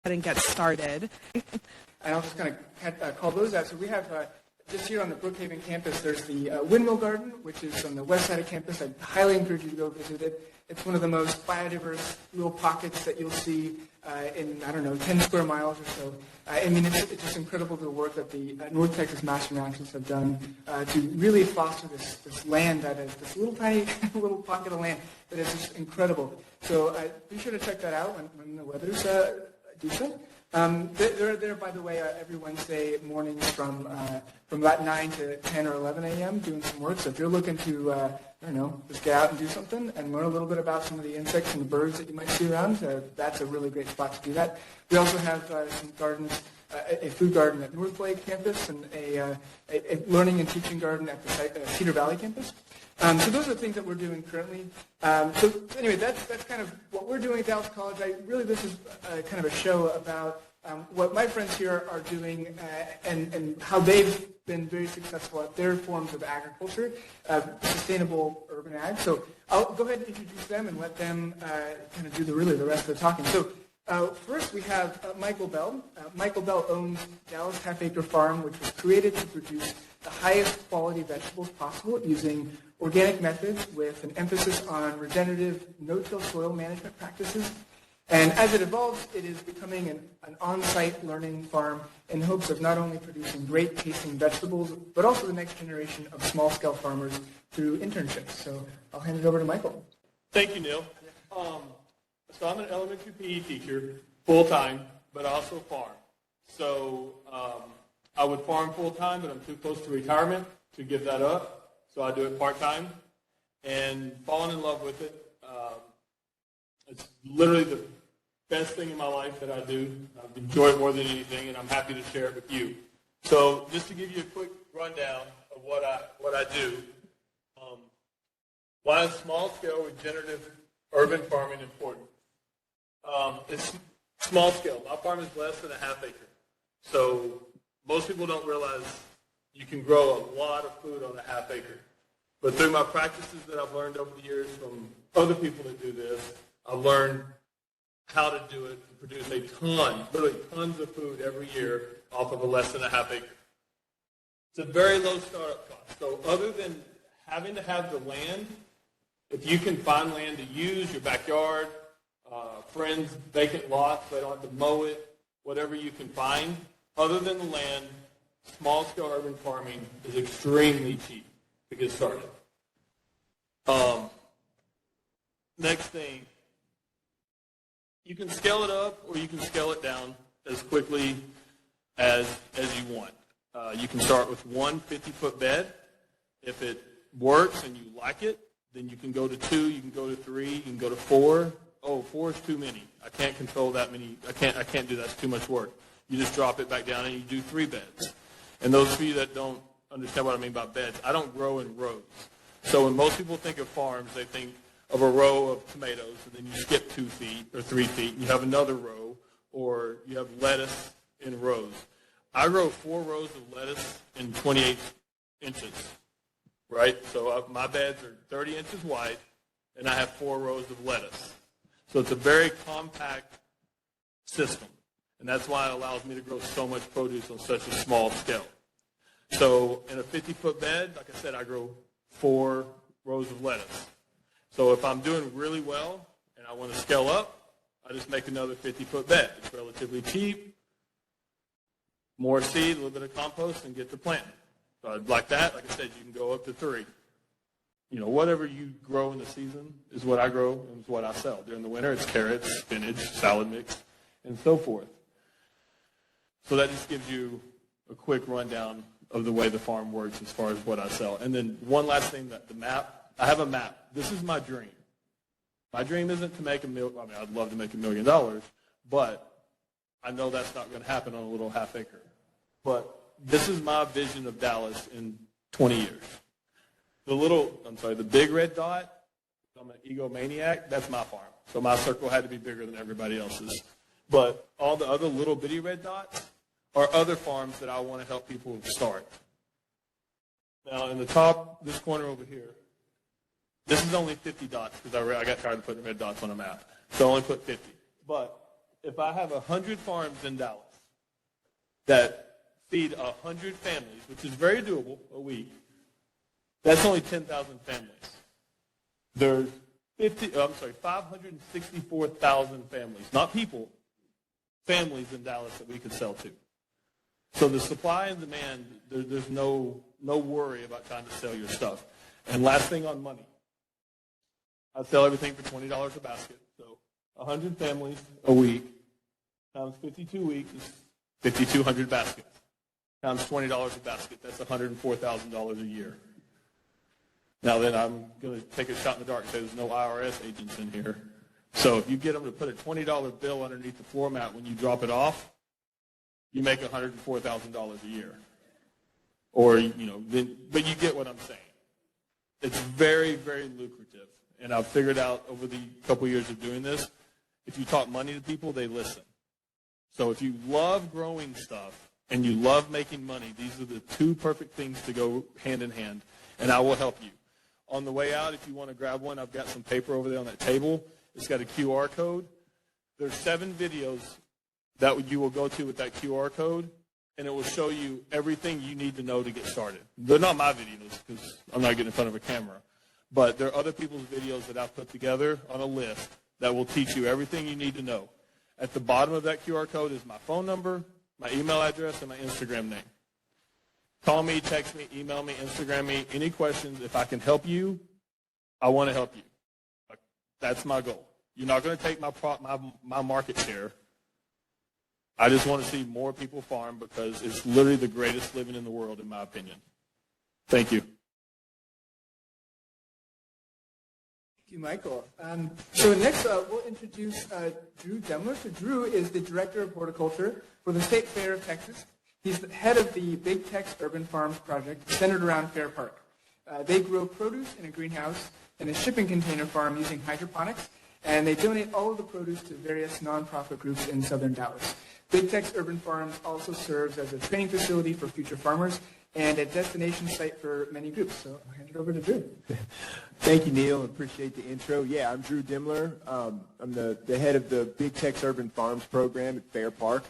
and get started. And I'll just kind of call those out. So we have just here on the Brookhaven campus, there's the Windmill Garden, which is on the west side of campus. I highly encourage you to go visit it. It's one of the most biodiverse little pockets that you'll see in, 10 square miles or so. It's just incredible the work that the North Texas Master Naturalists have done to really foster this land that is this little tiny little pocket of land that is just incredible. So be sure to check that out when the weather's decent. They're there, by the way, every Wednesday mornings from about 9 to 10 or 11 a.m. doing some work. So if you're looking to, just get out and do something and learn a little bit about some of the insects and the birds that you might see around, that's a really great spot to do that. We also have some gardens, a food garden at North Lake campus and a learning and teaching garden at the Cedar Valley campus. So those are the things that we're doing currently. So anyway, that's kind of what we're doing at Dallas College. This is kind of a show about what my friends here are doing and how they've been very successful at their forms of agriculture, sustainable urban ag. So I'll go ahead and introduce them and let them kind of do the rest of the talking. So first we have Michael Bell. Michael Bell owns Dallas Half-Acre Farm, which was created to produce the highest quality vegetables possible using organic methods with an emphasis on regenerative no-till soil management practices. And as it evolves, it is becoming an on-site learning farm in hopes of not only producing great tasting vegetables, but also the next generation of small-scale farmers through internships. So I'll hand it over to Michael. Thank you, Neil. So I'm an elementary PE teacher, full-time, but I also farm. So I would farm full-time, but I'm too close to retirement to give that up. So I do it part-time and fallen in love with it. It's literally the best thing in my life that I do. I enjoy it more than anything, and I'm happy to share it with you. So just to give you a quick rundown of what I do, why is small-scale regenerative urban farming important? It's small-scale. My farm is less than a half acre. So most people don't realize you can grow a lot of food on a half acre. But through my practices that I've learned over the years from other people that do this, I've learned how to do it and produce a ton, literally tons of food every year off of a less than a half acre. It's a very low startup cost. So other than having to have the land, if you can find land to use, your backyard, friends' vacant lots, they don't have to mow it, whatever you can find, other than the land, small-scale urban farming is extremely cheap to get started. Next thing, you can scale it up or you can scale it down as quickly as you want. You can start with one 50-foot bed. If it works and you like it, then you can go to 2, you can go to 3, you can go to 4. Oh, 4 is too many. I can't control that many. I can't do that. It's too much work. You just drop it back down and you do 3 beds. And those of you that don't understand what I mean by beds, I don't grow in rows. So when most people think of farms, they think of a row of tomatoes, and then you skip 2 feet or 3 feet, and you have another row, or you have lettuce in rows. I grow 4 rows of lettuce in 28 inches, right? So my beds are 30 inches wide, and I have 4 rows of lettuce. So it's a very compact system, and that's why it allows me to grow so much produce on such a small scale. So in a 50-foot bed, like I said, I grow 4 rows of lettuce. So if I'm doing really well and I want to scale up, I just make another 50-foot bed. It's relatively cheap, more seed, a little bit of compost, and get to planting. So like that, like I said, you can go up to 3. Whatever you grow in the season is what I grow and is what I sell. During the winter, it's carrots, spinach, salad mix, and so forth. So that just gives you a quick rundown of the way the farm works as far as what I sell. And then one last thing, the map. I have a map. This is my dream. My dream isn't to make I'd love to make $1 million, but I know that's not going to happen on a little half acre. But this is my vision of Dallas in 20 years. The big red dot, I'm an egomaniac, that's my farm. So my circle had to be bigger than everybody else's. But all the other little bitty red dots are other farms that I want to help people start. Now, in the top, this corner over here, this is only 50 dots because I got tired of putting red dots on a map. So I only put 50. But if I have 100 farms in Dallas that feed 100 families, which is very doable a week, that's only 10,000 families. There's 564,000 families, not people, families in Dallas that we could sell to. So the supply and demand, there's no worry about trying to sell your stuff. And last thing on money. I sell everything for $20 a basket. So 100 families a week times 52 weeks is 5,200 baskets. Times $20 a basket, that's $104,000 a year. Now then I'm going to take a shot in the dark and say there's no IRS agents in here. So if you get them to put a $20 bill underneath the floor mat when you drop it off, you make $104,000 a year. Or, but you get what I'm saying. It's very, very lucrative. And I've figured out over the couple years of doing this, if you talk money to people, they listen. So if you love growing stuff and you love making money, these are the two perfect things to go hand in hand. And I will help you. On the way out, if you want to grab one, I've got some paper over there on that table. It's got a QR code. There's 7 videos that you will go to with that QR code, and it will show you everything you need to know to get started. They're not my videos because I'm not getting in front of a camera. But there are other people's videos that I've put together on a list that will teach you everything you need to know. At the bottom of that QR code is my phone number, my email address, and my Instagram name. Call me, text me, email me, Instagram me, any questions. If I can help you, I want to help you. That's my goal. You're not going to take my market share. I just want to see more people farm because it's literally the greatest living in the world, in my opinion. Thank you. Thank you, Michael. So next, we'll introduce Drew Demler. So Drew is the Director of Horticulture for the State Fair of Texas. He's the head of the Big Tex Urban Farm project centered around Fair Park. They grow produce in a greenhouse in a shipping container farm using hydroponics, and they donate all of the produce to various nonprofit groups in southern Dallas. Big Tex Urban Farms also serves as a training facility for future farmers and a destination site for many groups. So I'll hand it over to Drew. Thank you, Neil. Appreciate the intro. Yeah, I'm Drew Demler. I'm the head of the Big Tex Urban Farms program at Fair Park.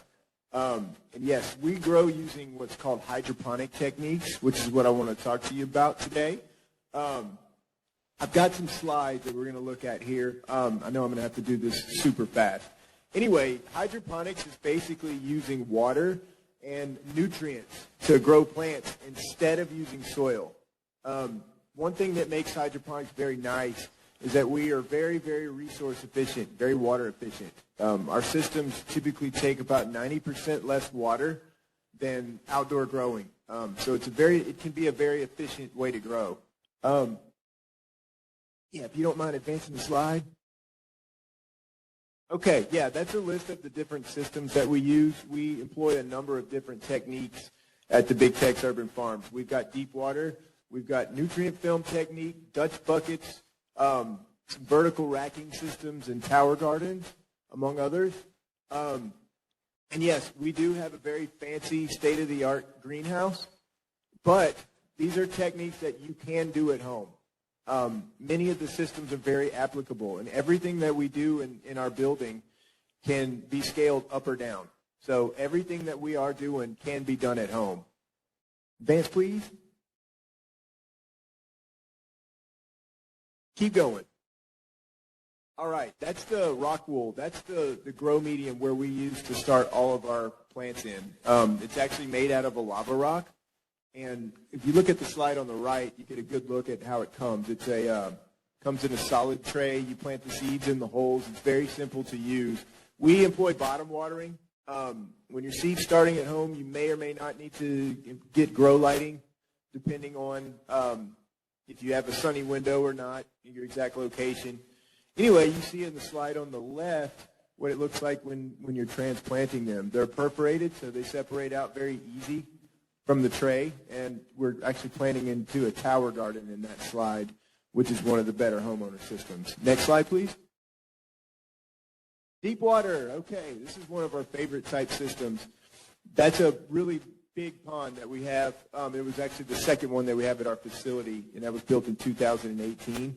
And yes, we grow using what's called hydroponic techniques, which is what I want to talk to you about today. I've got some slides that we're going to look at here. I know I'm going to have to do this super fast. Anyway, hydroponics is basically using water and nutrients to grow plants instead of using soil. One thing that makes hydroponics very nice is that we are very, very resource efficient, very water efficient. Our systems typically take about 90% less water than outdoor growing. So it can be a very efficient way to grow. Yeah, if you don't mind advancing the slide. Okay, yeah, that's a list of the different systems that we use. We employ a number of different techniques at the Big Tex Urban Farms. We've got deep water. We've got nutrient film technique, Dutch buckets, some vertical racking systems, and tower gardens, among others. And yes, we do have a very fancy state-of-the-art greenhouse, but these are techniques that you can do at home. Many of the systems are very applicable, and everything that we do in our building can be scaled up or down. So everything that we are doing can be done at home. Advance, please. Keep going. All right, that's the rock wool. That's the grow medium where we use to start all of our plants in. It's actually made out of a lava rock. And if you look at the slide on the right, you get a good look at how it comes. It's comes in a solid tray. You plant the seeds in the holes. It's very simple to use. We employ bottom watering. When your seed's starting at home, you may or may not need to get grow lighting, depending on if you have a sunny window or not, in your exact location. Anyway, you see in the slide on the left what it looks like when you're transplanting them. They're perforated, so they separate out very easy from the tray, and we're actually planting into a tower garden in that slide, which is one of the better homeowner systems. Next slide, please. Deep water. Okay, this is one of our favorite type systems. That's a really big pond that we have. It was actually the second one that we have at our facility, and that was built in 2018.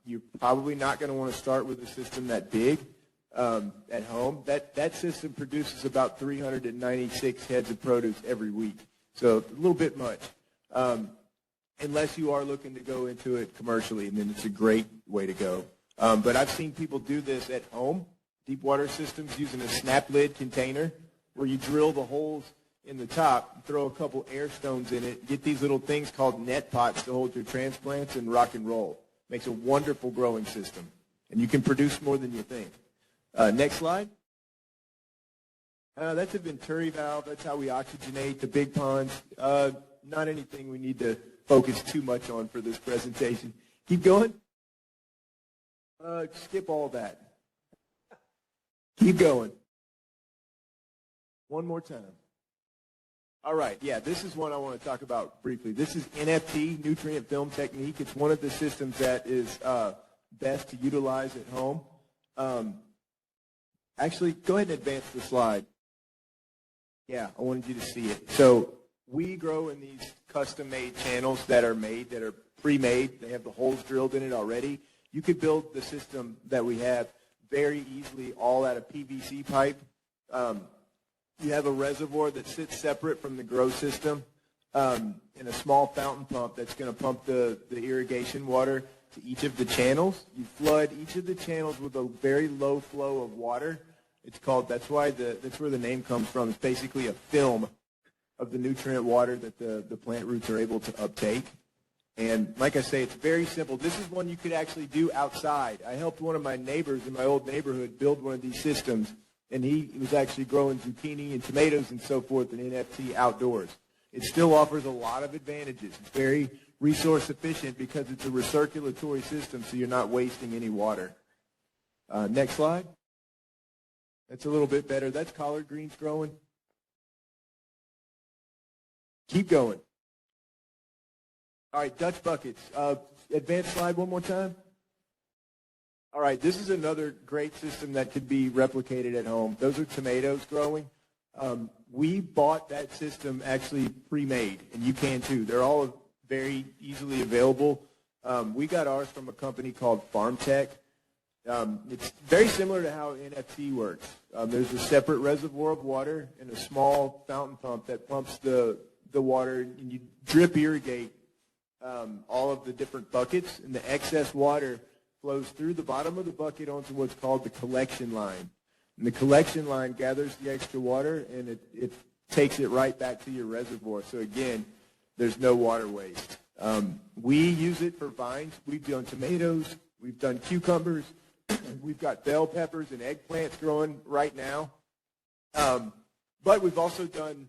You're probably not going to want to start with a system that big. at home, that system produces about 396 heads of produce every week. So a little bit much, unless you are looking to go into it commercially, and then it's a great way to go. But I've seen people do this at home, deep water systems, using a snap lid container where you drill the holes in the top, throw a couple air stones in it, get these little things called net pots to hold your transplants, and rock and roll. Makes a wonderful growing system, and you can produce more than you think. Next slide. That's a Venturi valve. That's how we oxygenate the big ponds. Not anything we need to focus too much on for this presentation. Keep going. Skip all that. Keep going. One more time. All right, yeah, this is one I want to talk about briefly. This is NFT, nutrient film technique. It's one of the systems that is best to utilize at home. Actually, go ahead and advance the slide. Yeah, I wanted you to see it. So we grow in these custom-made channels that are pre-made. They have the holes drilled in it already. You could build the system that we have very easily all out of PVC pipe. You have a reservoir that sits separate from the grow system and a small fountain pump that's going to pump the irrigation water to each of the channels. You flood each of the channels with a very low flow of water. It's called, that's where the name comes from. It's basically a film of the nutrient water that the plant roots are able to uptake. And like I say, it's very simple. This is one you could actually do outside. I helped one of my neighbors in my old neighborhood build one of these systems, and he was actually growing zucchini and tomatoes and so forth in NFT outdoors. It still offers a lot of advantages. It's very resource efficient because it's a recirculatory system, so you're not wasting any water. Next slide. That's a little bit better. That's collard greens growing. Keep going. All right, Dutch buckets. Advanced slide one more time. All right, this is another great system that could be replicated at home. Those are tomatoes growing. We bought that system actually pre-made, and you can too. They're all very easily available. We got ours from a company called Farm Tech. It's very similar to how NFT works. There's a separate reservoir of water and a small fountain pump that pumps the water, and you drip irrigate all of the different buckets, and the excess water flows through the bottom of the bucket onto what's called the collection line. And the collection line gathers the extra water, and it takes it right back to your reservoir. So, again, there's no water waste. We use it for vines. We've done tomatoes. We've done cucumbers. We've got bell peppers and eggplants growing right now. But we've also done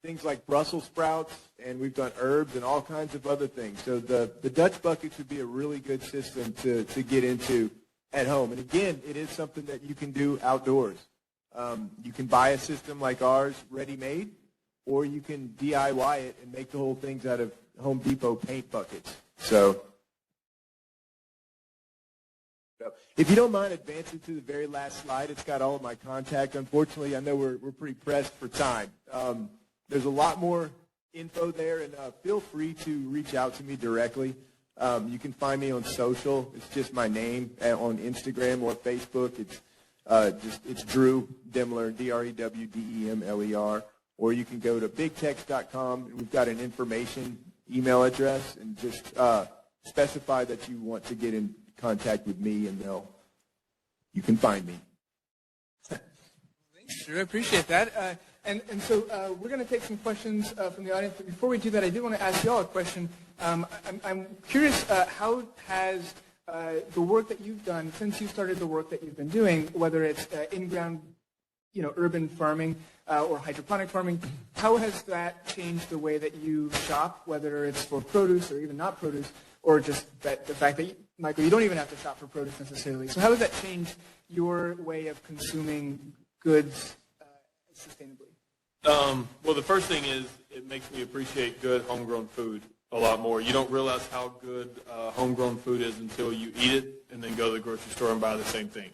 things like Brussels sprouts, and we've done herbs and all kinds of other things. So the Dutch buckets would be a really good system to get into at home. And again, it is something that you can do outdoors. You can buy a system like ours ready-made, or you can DIY it and make the whole things out of Home Depot paint buckets. So if you don't mind advancing to the very last slide, it's got all of my contact. Unfortunately, I know we're pretty pressed for time. There's a lot more info there, and feel free to reach out to me directly. You can find me on social. It's just my name on Instagram or Facebook. It's Drew Demler, DREWDEMLER. Or you can go to bigtex.com. We've got an information email address, and just specify that you want to get in contact with me, and you can find me. Thanks, Drew. I appreciate that. And so we're going to take some questions from the audience. But before we do that, I did want to ask you all a question. I'm curious, how has the work that you've done, since you started the work that you've been doing, whether it's in-ground, urban farming or hydroponic farming, how has that changed the way that you shop, whether it's for produce or even not produce, or just the fact that, Michael, you don't even have to shop for produce necessarily. So how has that changed your way of consuming goods sustainably? Well, the first thing is it makes me appreciate good homegrown food a lot more. You don't realize how good homegrown food is until you eat it and then go to the grocery store and buy the same thing.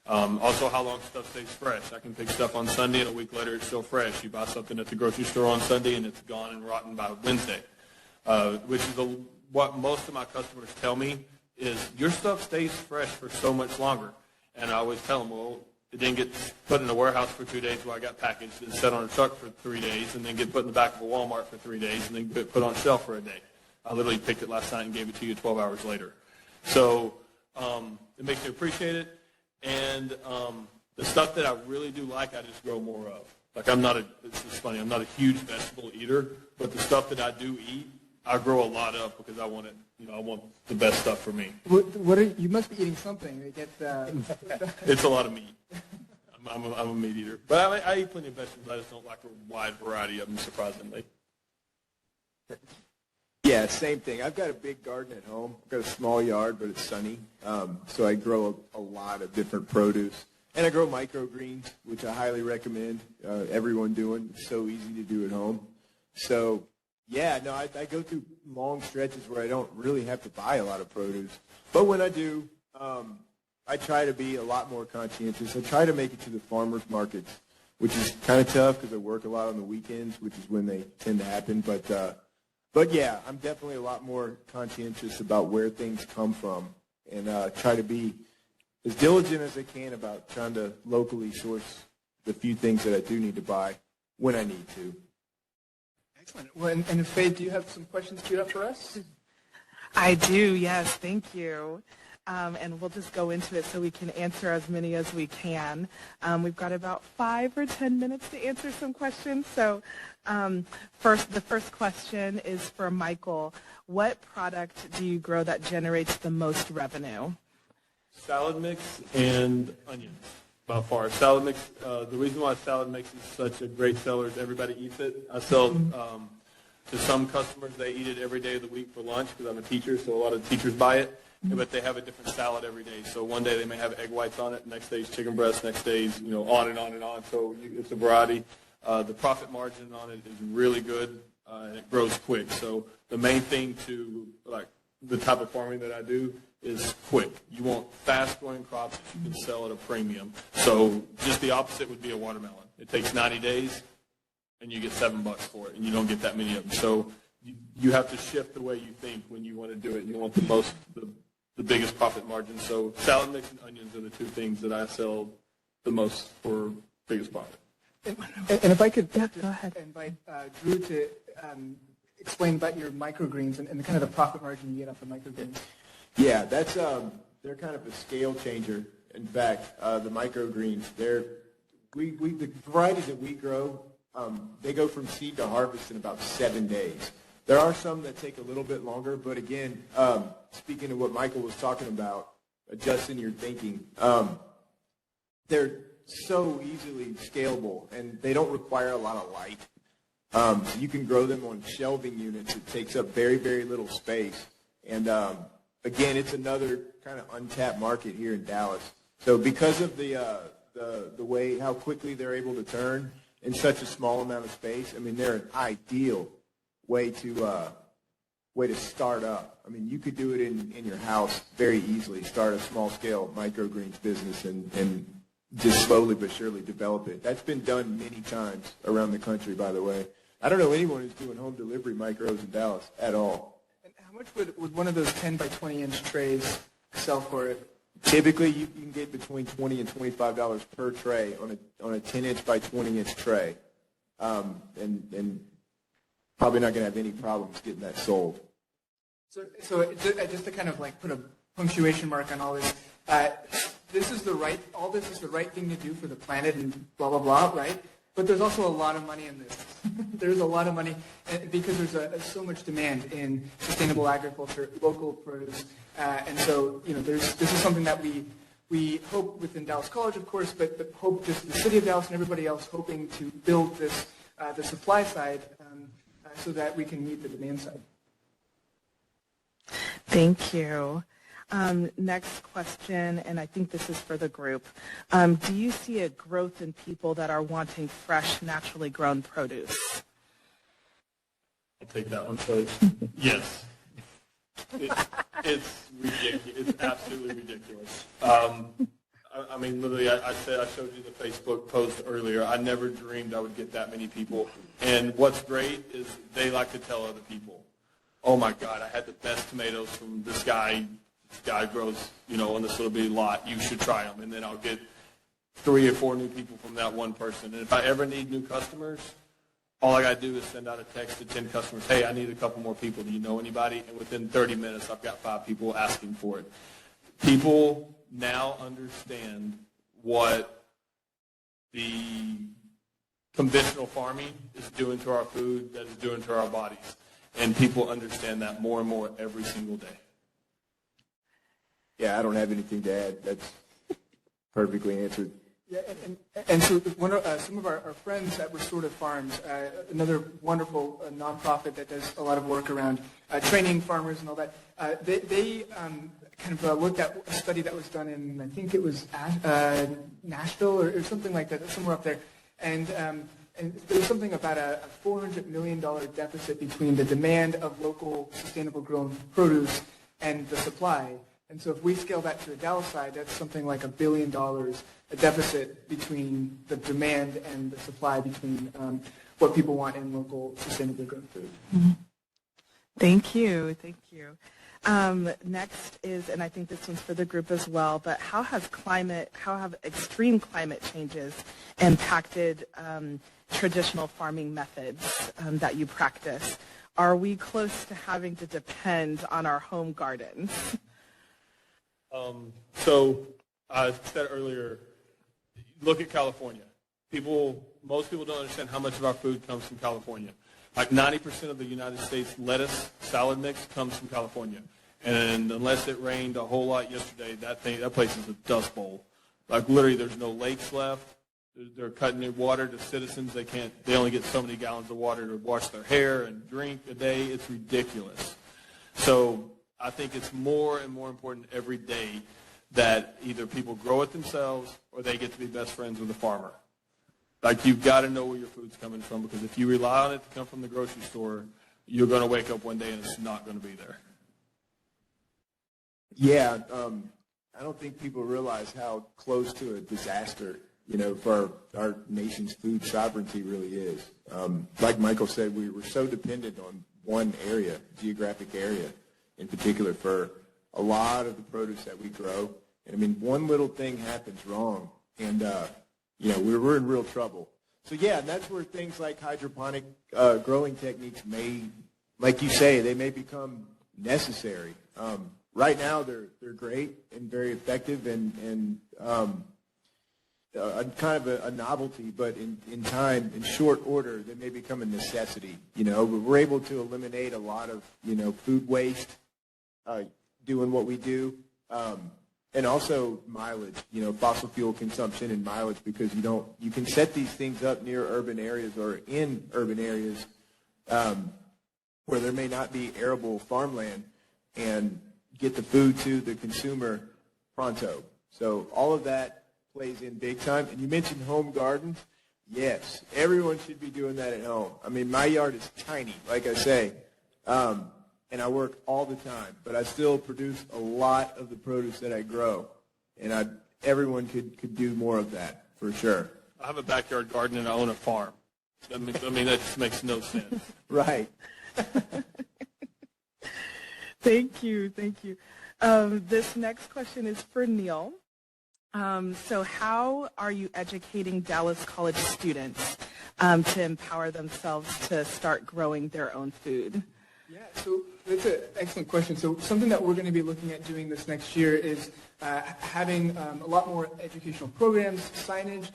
Also, how long stuff stays fresh. I can pick stuff on Sunday, and a week later it's still fresh. You buy something at the grocery store on Sunday, and it's gone and rotten by Wednesday, which is what most of my customers tell me is your stuff stays fresh for so much longer. And I always tell them, well, It then gets put in a warehouse for 2 days where I got packaged and set on a truck for 3 days and then get put in the back of a Walmart for 3 days and then get put on shelf for a day. I literally picked it last night and gave it to you 12 hours later. So it makes you appreciate it. And the stuff that I really do like, I just grow more of. Like it's just funny, I'm not a huge vegetable eater, but the stuff that I do eat, I grow a lot of because I want it. I want the best stuff for me. You must be eating something to get. It's a lot of meat. I'm a meat eater, but I eat plenty of vegetables. I just don't like a wide variety of them, surprisingly. Yeah, same thing. I've got a big garden at home. I've got a small yard, but it's sunny, so I grow a lot of different produce. And I grow microgreens, which I highly recommend everyone doing. It's so easy to do at home. So, yeah, no, I go through long stretches where I don't really have to buy a lot of produce. But when I do, I try to be a lot more conscientious. I try to make it to the farmers markets, which is kind of tough because I work a lot on the weekends, which is when they tend to happen. But yeah, I'm definitely a lot more conscientious about where things come from and try to be as diligent as I can about trying to locally source the few things that I do need to buy when I need to. Excellent. Well, and Faye, do you have some questions queued up for us? I do, yes. Thank you. And we'll just go into it so we can answer as many as we can. We've got about 5 or 10 minutes to answer some questions. So the first question is for Michael. What product do you grow that generates the most revenue? Salad mix and onions, by far. Salad mix, the reason why salad mix is such a great seller is everybody eats it. I sell to some customers, they eat it every day of the week for lunch because I'm a teacher, so a lot of teachers buy it. But they have a different salad every day. So one day they may have egg whites on it, next day is chicken breast, next day is, on and on and on. So it's a variety. The profit margin on it is really good, and it grows quick. So the main thing to, like, the type of farming that I do is quick. You want fast-growing crops that you can sell at a premium. So just the opposite would be a watermelon. It takes 90 days, and you get $7 for it, and you don't get that many of them. So you have to shift the way you think when you want to do it. You want the biggest profit margin. So salad mix and onions are the two things that I sell the most for biggest profit. And if I could go ahead. invite Drew to explain about your microgreens and the kind of the profit margin you get off the microgreens. Yeah, that's they're kind of a scale changer. In fact, the microgreens, the varieties that we grow, they go from seed to harvest in about 7 days. There are some that take a little bit longer, but again, speaking of what Michael was talking about, adjusting your thinking, they're so easily scalable, and they don't require a lot of light. So you can grow them on shelving units. It takes up very, very little space. And again, it's another kind of untapped market here in Dallas. So because of the way how quickly they're able to turn in such a small amount of space, I mean, they're an ideal way to start up. I mean, you could do it in your house very easily, start a small-scale microgreens business and just slowly but surely develop it. That's been done many times around the country, by the way. I don't know anyone who's doing home delivery micros in Dallas at all. And how much would one of those 10 by 20-inch trays sell for? Typically, you can get between $20 and $25 per tray on a 10-inch by 20-inch tray, and probably not going to have any problems getting that sold. So just to kind of like put a punctuation mark on all this, this is the right thing to do for the planet and blah, blah, blah, right? But there's also a lot of money in this. There's a lot of money because there's so much demand in sustainable agriculture, local produce, and so this is something that we hope within Dallas College, of course, but hope just the city of Dallas and everybody else hoping to build this the supply side so that we can meet the demand side. Thank you. Next question, and I think this is for the group. Do you see a growth in people that are wanting fresh, naturally grown produce? I'll take that one first. Yes. It's ridiculous. It's absolutely ridiculous. I mean, literally, I showed you the Facebook post earlier. I never dreamed I would get that many people. And what's great is they like to tell other people, oh, my God, I had the best tomatoes from this guy. This guy grows, on this little bitty lot. You should try them. And then I'll get 3 or 4 new people from that one person. And if I ever need new customers, all I got to do is send out a text to 10 customers, hey, I need a couple more people. Do you know anybody? And within 30 minutes, I've got 5 people asking for it. People now understand what the conventional farming is doing to our food, that is doing to our bodies. And people understand that more and more every single day. Yeah, I don't have anything to add. That's perfectly answered. Yeah, and so some of our friends at Restorative Farms, another wonderful nonprofit that does a lot of work around training farmers and all that, they kind of looked at a study that was done in, I think it was Nashville or something like that, somewhere up there, and there was something about a $400 million deficit between the demand of local sustainable grown produce and the supply. And so if we scale that to the Dallas side, that's something like $1 billion, a deficit between the demand and the supply between what people want in local sustainably grown food. Mm-hmm. Thank you. Thank you. Next is, and I think this one's for the group as well, but how have extreme climate changes impacted traditional farming methods that you practice? Are we close to having to depend on our home gardens? So I said earlier, look at California. Most people don't understand how much of our food comes from California. Like 90% of the United States lettuce salad mix comes from California. And unless it rained a whole lot yesterday, that place is a dust bowl. Like literally there's no lakes left. They're cutting their water to citizens. They only get so many gallons of water to wash their hair and drink a day. It's ridiculous. So I think it's more and more important every day that either people grow it themselves or they get to be best friends with a farmer. Like you've got to know where your food's coming from, because if you rely on it to come from the grocery store, you're going to wake up one day and it's not going to be there. Yeah, I don't think people realize how close to a disaster, for our nation's food sovereignty really is. Like Michael said, we're so dependent on one area, geographic area in particular, for a lot of the produce that we grow. And I mean, one little thing happens wrong, and we're in real trouble. So yeah, and that's where things like hydroponic growing techniques may, like you say, they may become necessary. Right now, they're great and very effective and kind of a novelty, but in time, in short order, they may become a necessity. We're able to eliminate a lot of food waste doing what we do, and also mileage. Fossil fuel consumption and mileage, because you can set these things up near urban areas or in urban areas where there may not be arable farmland, and get the food to the consumer pronto. So all of that plays in big time. And you mentioned home gardens. Yes, everyone should be doing that at home. I mean, my yard is tiny, like I say, and I work all the time, but I still produce a lot of the produce that I grow, and everyone could do more of that, for sure. I have a backyard garden and I own a farm. I mean that just makes no sense. Right. Thank you. This next question is for Neil. So how are you educating Dallas College students to empower themselves to start growing their own food? Yeah, so that's an excellent question. So something that we're going to be looking at doing this next year is having a lot more educational programs, signage.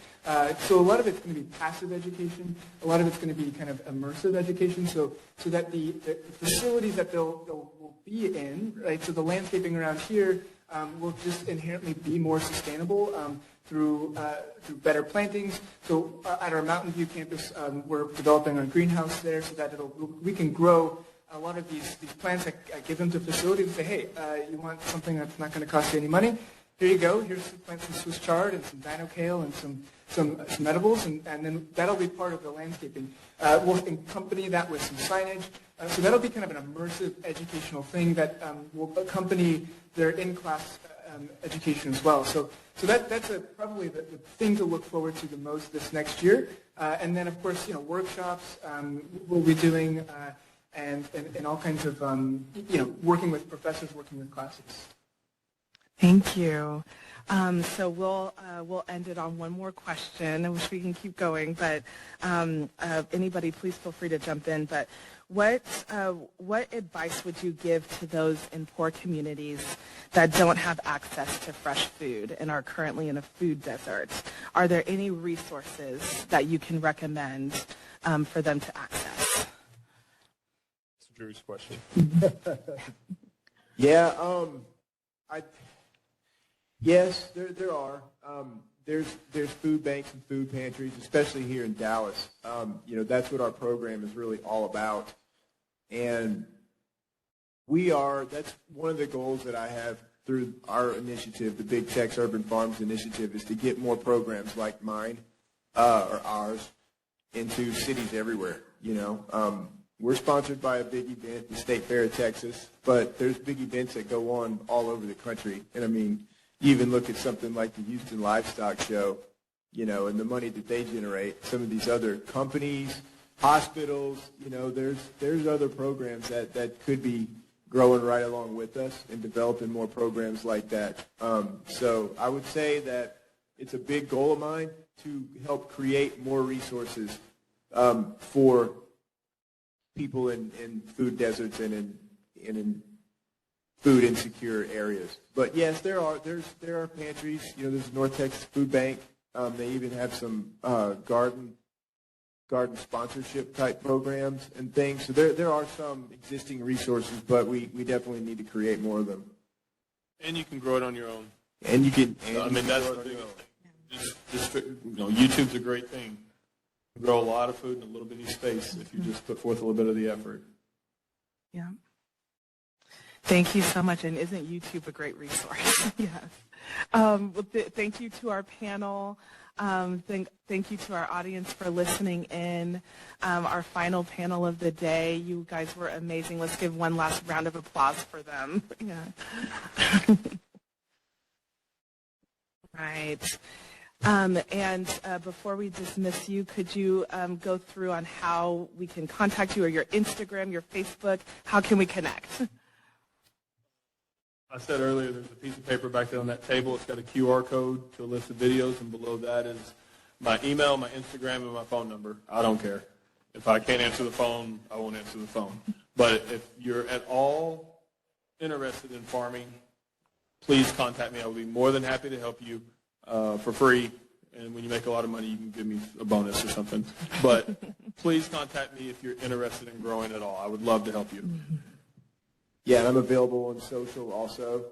So a lot of it's going to be passive education. A lot of it's going to be kind of immersive education. So that the facilities that they'll be in, right? So the landscaping around here will just inherently be more sustainable through better plantings. So at our Mountain View campus, we're developing a greenhouse there so that we can grow a lot of these plants. I give them to facilities and say, hey, you want something that's not going to cost you any money? Here you go. Here's some plants, some Swiss chard and some dino kale and some edibles, and then that'll be part of the landscaping. We'll accompany that with some signage. So that'll be kind of an immersive educational thing that will accompany their in-class education as well. So that's probably the thing to look forward to the most this next year. And then, of course, workshops we'll be doing, and all kinds of, working with professors, working with classes. Thank you. So we'll end it on one more question. I wish we can keep going, but anybody, please feel free to jump in. But what advice would you give to those in poor communities that don't have access to fresh food and are currently in a food desert? Are there any resources that you can recommend for them to access? That's Drew's question. Yeah, yes, there are. There's food banks and food pantries, especially here in Dallas. That's what our program is really all about. And that's one of the goals that I have through our initiative, the Big Tex Urban Farms initiative, is to get more programs like mine, or ours, into cities everywhere, We're sponsored by a big event, the State Fair of Texas, but there's big events that go on all over the country. And, you even look at something like the Houston Livestock Show, and the money that they generate. Some of these other companies, hospitals, there's other programs that could be growing right along with us and developing more programs like that. So I would say that it's a big goal of mine to help create more resources for people in food deserts and in food insecure areas. But yes, there are pantries. There's North Texas Food Bank. They even have some garden sponsorship type programs and things. So there are some existing resources, but we definitely need to create more of them. And you can grow it on your own. And you can. That's the biggest thing. YouTube's a great thing. You can grow a lot of food in a little bitty space if you just put forth a little bit of the effort. Yeah. Thank you so much. And isn't YouTube a great resource? Yes. Thank you to our panel. Thank you to our audience for listening in. Our final panel of the day, you guys were amazing. Let's give one last round of applause for them. Yeah. Right. And before we dismiss you, could you go through on how we can contact you, or your Instagram, your Facebook? How can we connect? I said earlier, there's a piece of paper back there on that table. It's got a QR code to a list of videos, and below that is my email, my Instagram, and my phone number. I don't care. If I can't answer the phone, I won't answer the phone. But if you're at all interested in farming, please contact me. I will be more than happy to help you for free. And when you make a lot of money, you can give me a bonus or something. But please contact me if you're interested in growing at all. I would love to help you. Yeah, and I'm available on social also.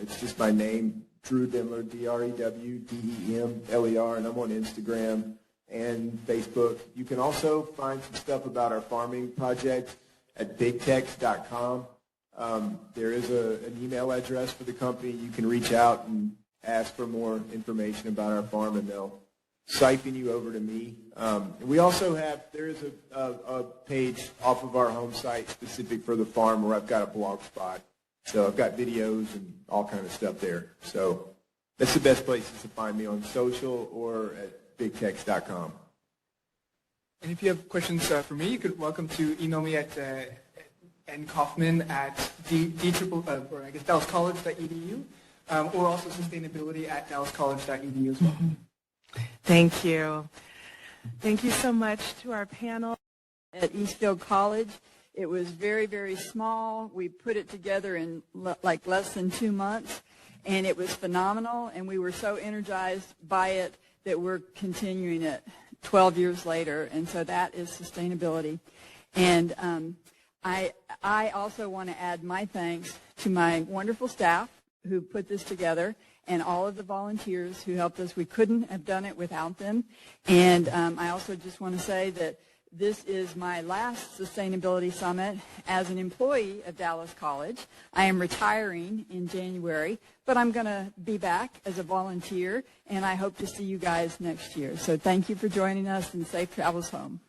It's just my name, Drew Demler, DREWDEMLER, and I'm on Instagram and Facebook. You can also find some stuff about our farming project at bigtex.com. There is an email address for the company. You can reach out and ask for more information about our farm, and they'll siphon you over to me. We also there is a page off of our home site specific for the farm where I've got a blog spot. So I've got videos and all kind of stuff there. So that's the best places to find me, on social or at bigtex.com. And if you have questions for me, you could welcome to email me at nkaufman at DallasCollege.edu, or also sustainability at DallasCollege.edu as well. Thank you. Thank you so much to our panel. At Eastfield College, it was very, very small. We put it together in like less than 2 months, and it was phenomenal, and we were so energized by it that we're continuing it 12 years later, and so that is sustainability. And I also want to add my thanks to my wonderful staff who put this together, and all of the volunteers who helped us. We couldn't have done it without them. And I also just want to say that this is my last Sustainability Summit as an employee of Dallas College. I am retiring in January, but I'm going to be back as a volunteer, and I hope to see you guys next year. So thank you for joining us, and safe travels home.